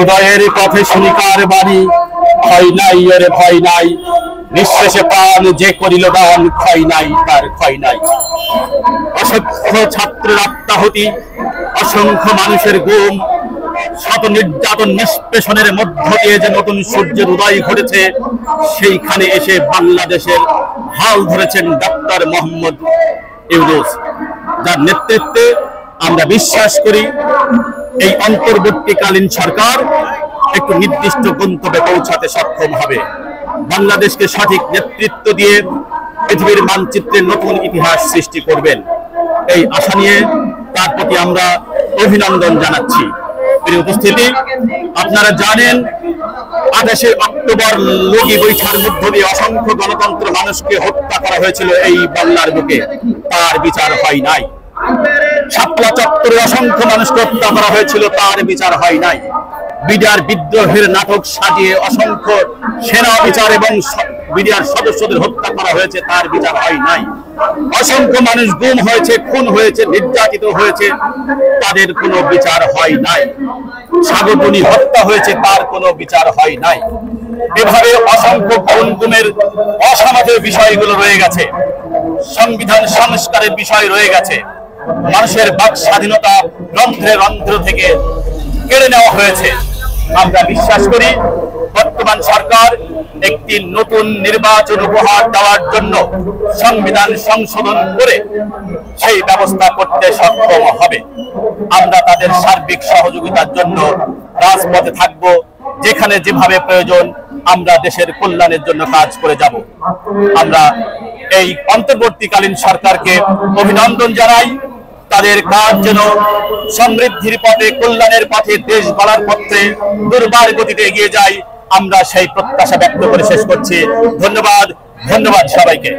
উদয়ের পথে শুনিকার বাণী, ভয় নাই ওরে ভয় নাই, নিঃশেষে প্রাণ যে করিল দান, ক্ষয় নাই তার ক্ষয় নাই। অসংখ্য ছাত্রের আত্মাহুতি, অসংখ্য মানুষের গুম, শত নির্যাতন নিষ্পেষণের মধ্য দিয়ে যে নতুন সূর্যের উদয় ঘটেছে, সেইখানে এসে বাংলাদেশের হাল ধরেছেন ডক্টর মোহাম্মদ ইউনূস, যার নেতৃত্বে আমরা বিশ্বাস করি এই অন্তর্বর্তীকালীন সরকার একটু নির্দিষ্ট গন্তব্যে পৌঁছাতে সক্ষম হবে। বাংলাদেশকে সঠিক নেতৃত্ব দিয়ে পৃথিবীর মানচিত্রে নতুন ইতিহাস সৃষ্টি করবেন, এই আশা নিয়ে তার প্রতি আমরা অভিনন্দন জানাচ্ছি। প্রিয় উপস্থিতি, আপনারা জানেন 28শে অক্টোবর লগি বৈঠার মধ্য দিয়ে অসংখ্য গণতন্ত্র মানুষকে হত্যা করা হয়েছিল এই বাংলার বুকে, তার বিচার হয় নাই। শাপলা চত্বরে অসংখ্য মানুষকে হত্যা করা হয়েছিল, তার বিচার হয় নাই। বিডিআর বিদ্রোহের নাটক সাজিয়ে অসংখ্য সেনা বিচার এবং বিডিআর সদস্যদের হত্যা করা হয়েছে, তার বিচার হয় নাই। অসংখ্য মানুষ গুম হয়েছে, খুন হয়েছে, নির্যাতিত হয়েছে, তাদের কোনো বিচার হয় নাই। সাগরবনি হত্যা হয়েছে, তার কোনো বিচার হয় নাই। এভাবে অসংখ্য খুন গুমের অসমাজের বিষয়গুলো রয়ে গেছে, সংবিধান সংস্কারের বিষয় রয়ে গেছে, মানুষের বাক স্বাধীনতা রন্ধ্রে রন্ধ্র থেকে কেড়ে নেওয়া হয়েছে। আমরা বিশ্বাস করি বর্তমান সরকার একটি নতুন নির্বাচন উপহার দেওয়ার জন্য সংবিধান সংশোধন করে সেই ব্যবস্থা করতে সক্ষম হবে। আমরা তাদের সার্বিক সহযোগিতার জন্য রাজপথে থাকব, যেখানে যেভাবে প্রয়োজন আমরা দেশের কল্যাণের জন্য কাজ করে যাব। আমরা এই অন্তর্বর্তীকালীন সরকারকে অভিনন্দন জানাই। তাদের কাজ যেন সমৃদ্ধির পথে, কল্যাণের পথে, দেশ গড়ার পথে দুর্বার গতিতে এগিয়ে যায়, আমরা সেই প্রত্যাশা ব্যক্ত করে শেষ করছি। ধন্যবাদ সবাইকে।